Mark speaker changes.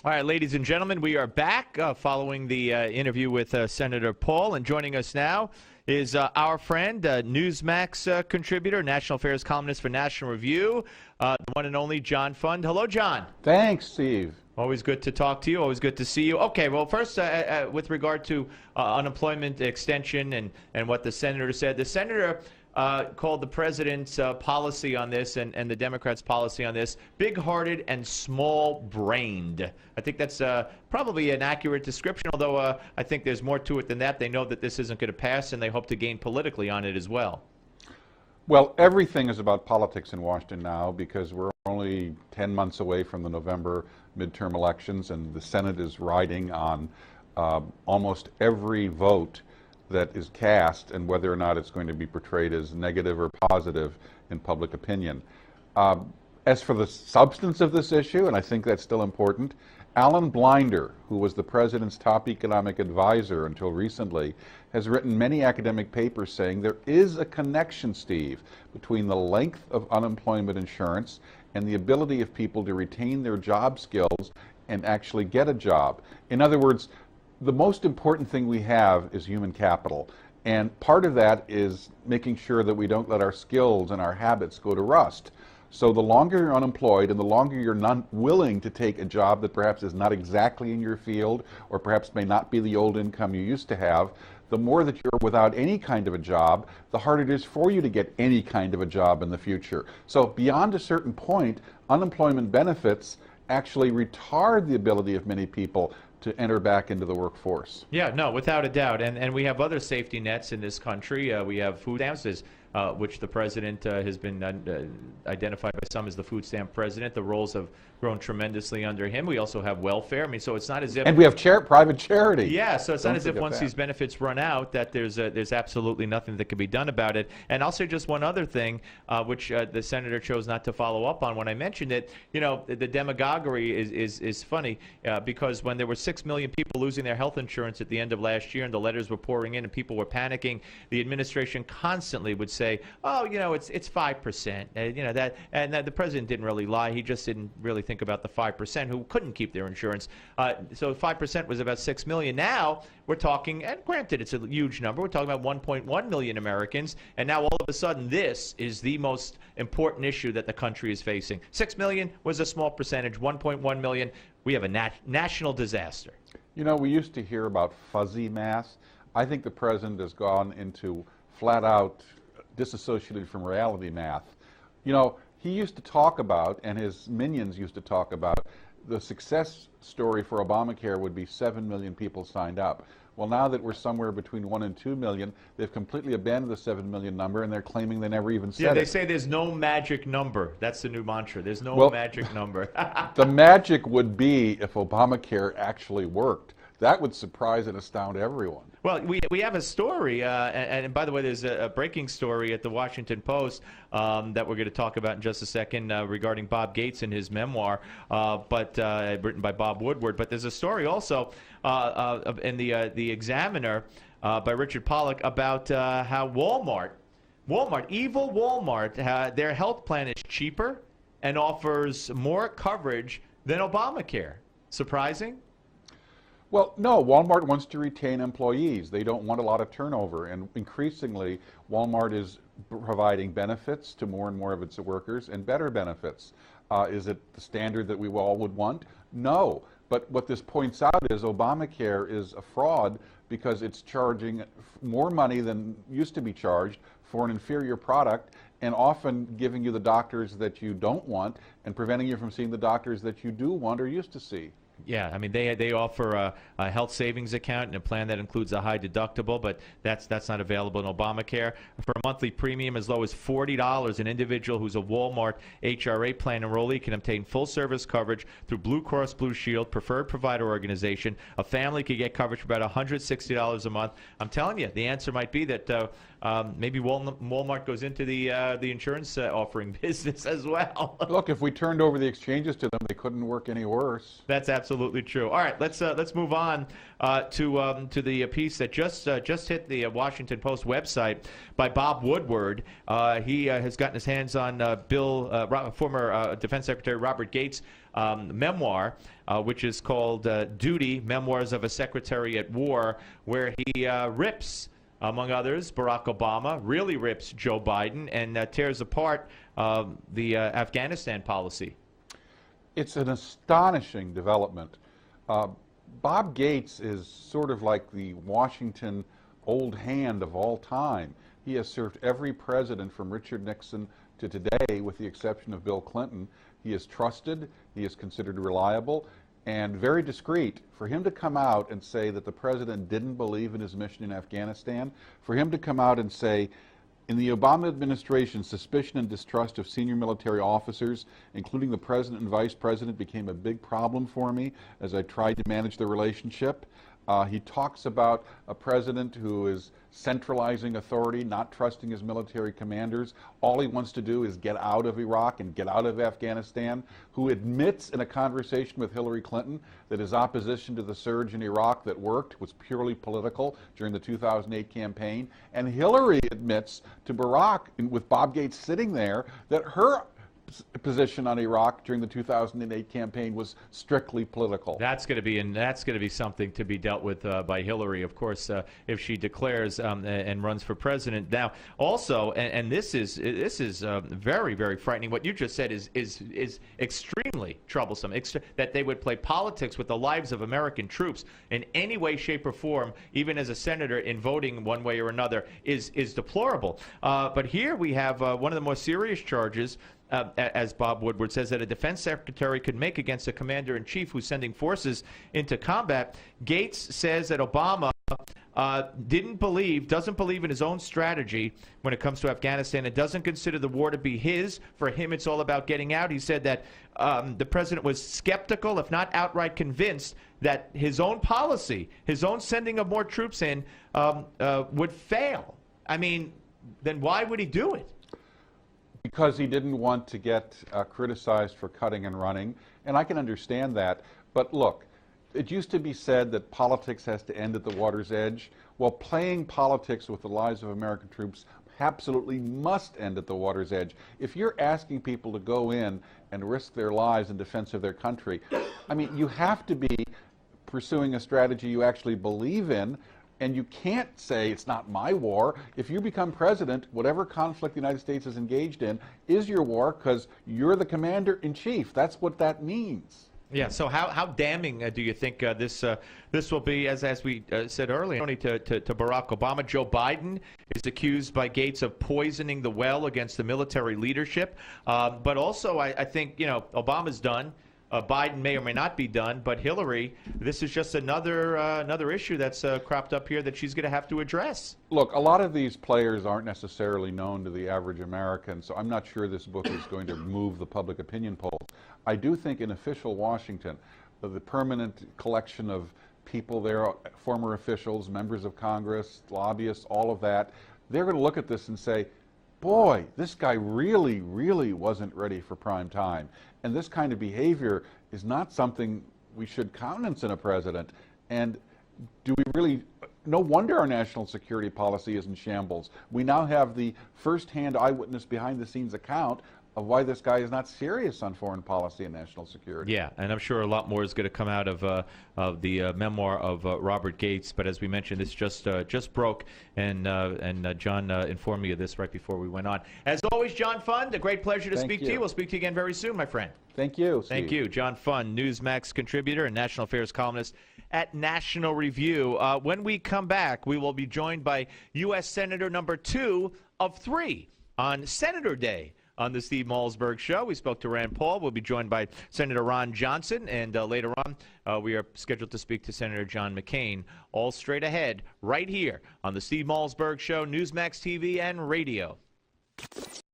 Speaker 1: All right, ladies and gentlemen, we are back following the interview with Senator Paul, and joining us now is our friend, Newsmax contributor, national affairs columnist for National Review, the one and only John Fund. Hello, John.
Speaker 2: Thanks, Steve.
Speaker 1: Always good to talk to you. Always good to see you. Okay, well, first, with regard to unemployment extension and what the senator said, the senator called the president's policy on this and the Democrats' policy on this big-hearted and small-brained. I think that's probably an accurate description, although I think there's more to it than that. They know that this isn't going to pass, and they hope to gain politically on it as well.
Speaker 2: Well, everything is about politics in Washington now because we're only 10 months away from the November midterm elections, and the Senate is riding on almost every vote that is cast and whether or not it's going to be portrayed as negative or positive in public opinion. As for the substance of this issue, and I think that's still important, Alan Blinder, who was the president's top economic advisor until recently, has written many academic papers saying there is a connection, Steve, between the length of unemployment insurance and the ability of people to retain their job skills and actually get a job. In other words, the most important thing we have is human capital. And part of that is making sure that we don't let our skills and our habits go to rust. So the longer you're unemployed and the longer you're not willing to take a job that perhaps is not exactly in your field or perhaps may not be the old income you used to have, the more that you're without any kind of a job, the harder it is for you to get any kind of a job in the future. So beyond a certain point, unemployment benefits actually retard the ability of many people to enter back into the workforce.
Speaker 1: Yeah, no, without a doubt. And we have other safety nets in this country. We have food stamps, which the president has been identified by some as the food stamp president. The roles have grown tremendously under him. We also have welfare. I mean, so it's not as if...
Speaker 2: And we have private charity.
Speaker 1: Yeah, so it's not as if once these benefits run out that there's absolutely nothing that can be done about it. And I'll say just one other thing, which the senator chose not to follow up on when I mentioned it. You know, the demagoguery is funny because when there were 6 million people losing their health insurance at the end of last year and the letters were pouring in and people were panicking, the administration constantly would say, oh, you know, it's 5%. You know, that, and that the president didn't really lie. He just didn't really think about the 5% who couldn't keep their insurance. So 5% was about 6 million. Now we're talking, and granted it's a huge number, we're talking about 1.1 million Americans, and now all of a sudden this is the most important issue that the country is facing. 6 million was a small percentage, 1.1 million, we have a national disaster.
Speaker 2: You know, we used to hear about fuzzy math. I think the president has gone into flat out disassociated from reality math. You know, he used to talk about, and his minions used to talk about, the success story for Obamacare would be 7 million people signed up. Well, now that we're somewhere between 1 and 2 million, they've completely abandoned the 7 million number, and they're claiming they never even said it.
Speaker 1: Yeah, they say there's no magic number. That's the new mantra. There's no magic number.
Speaker 2: The magic would be if Obamacare actually worked. That would surprise and astound everyone.
Speaker 1: Well, we have a story, and by the way, there's a breaking story at the Washington Post that we're going to talk about in just a second regarding Bob Gates and his memoir, but written by Bob Woodward. But there's a story also in the Examiner by Richard Pollack about how Walmart, evil Walmart, their health plan is cheaper and offers more coverage than Obamacare. Surprising?
Speaker 2: Well, no, Walmart wants to retain employees. They don't want a lot of turnover, and increasingly Walmart is providing benefits to more and more of its workers, and better benefits. Is it the standard that we all would want? No, but what this points out is Obamacare is a fraud because it's charging more money than used to be charged for an inferior product, and often giving you the doctors that you don't want and preventing you from seeing the doctors that you do want or used to see.
Speaker 1: Yeah, I mean, they offer a health savings account and a plan that includes a high deductible, but that's not available in Obamacare. For a monthly premium as low as $40, an individual who's a Walmart HRA plan enrollee can obtain full-service coverage through Blue Cross Blue Shield, preferred provider organization. A family could get coverage for about $160 a month. I'm telling you, the answer might be that maybe Walmart goes into the insurance offering business as well.
Speaker 2: Look, if we turned over the exchanges to them, they couldn't work any worse.
Speaker 1: That's absolutely true. All right, let's move on to the piece that just hit the Washington Post website by Bob Woodward. He has gotten his hands on former Defense Secretary Robert Gates' memoir, which is called Duty, Memoirs of a Secretary at War, where he rips, among others, Barack Obama, really rips Joe Biden, and tears apart the Afghanistan policy.
Speaker 2: It's an astonishing development. Bob Gates is sort of like the Washington old hand of all time. He has served every president from Richard Nixon to today, with the exception of Bill Clinton. He is trusted, he is considered reliable, and very discreet. For him to come out and say that the president didn't believe in his mission in Afghanistan, for him to come out and say, in the Obama administration, suspicion and distrust of senior military officers, including the president and vice president, became a big problem for me as I tried to manage the relationship. He talks about a president who is centralizing authority, not trusting his military commanders. All he wants to do is get out of Iraq and get out of Afghanistan, who admits in a conversation with Hillary Clinton that his opposition to the surge in Iraq that worked was purely political during the 2008 campaign. And Hillary admits to Barack, with Bob Gates sitting there, that her position on Iraq during the 2008 campaign was strictly political.
Speaker 1: That's going to be something to be dealt with by Hillary, of course, if she declares and runs for president. Now, also, and this is very, very frightening. What you just said is extremely troublesome. That they would play politics with the lives of American troops in any way, shape, or form, even as a senator, in voting one way or another, is deplorable. But here we have one of the more serious charges. As Bob Woodward says, that a defense secretary could make against a commander-in-chief who's sending forces into combat. Gates says that Obama doesn't believe in his own strategy when it comes to Afghanistan, and doesn't consider the war to be his. For him, it's all about getting out. He said that the president was skeptical, if not outright convinced, that his own policy, his own sending of more troops in, would fail. I mean, then why would he do it?
Speaker 2: Because he didn't want to get criticized for cutting and running, and I can understand that. But look, it used to be said that politics has to end at the water's edge. Well, playing politics with the lives of American troops absolutely must end at the water's edge. If you're asking people to go in and risk their lives in defense of their country, I mean, you have to be pursuing a strategy you actually believe in. And you can't say it's not my war. If you become president, whatever conflict the United States is engaged in is your war, because you're the commander-in-chief. That's what that means.
Speaker 1: Yeah. So how damning do you think this will be? As we said earlier, only to Barack Obama. Joe Biden is accused by Gates of poisoning the well against the military leadership. But also, I think Obama's done. Biden may or may not be done, but Hillary, this is just another issue that's cropped up here that she's going to have to address.
Speaker 2: Look, a lot of these players aren't necessarily known to the average American, so I'm not sure this book is going to move the public opinion polls. I do think in official Washington, the permanent collection of people there, former officials, members of Congress, lobbyists, all of that, they're going to look at this and say, boy, this guy really, really wasn't ready for prime time. And this kind of behavior is not something we should countenance in a president. And do we really, no wonder our national security policy is in shambles. We now have the first-hand eyewitness behind-the-scenes account of why this guy is not serious on foreign policy and national security.
Speaker 1: Yeah, and I'm sure a lot more is going to come out of the memoir of Robert Gates. But as we mentioned, this just broke, and John informed me of this right before we went on. As always, John Fund, a great pleasure to speak to you. We'll speak to you again very soon, my friend.
Speaker 2: Thank you, Steve.
Speaker 1: Thank you. John Fund, Newsmax contributor and national affairs columnist at National Review. When we come back, we will be joined by U.S. Senator number 2 of 3 on Senator Day. On the Steve Malzberg Show, we spoke to Rand Paul. We'll be joined by Senator Ron Johnson, and later on, we are scheduled to speak to Senator John McCain. All straight ahead, right here on the Steve Malzberg Show, Newsmax TV and radio.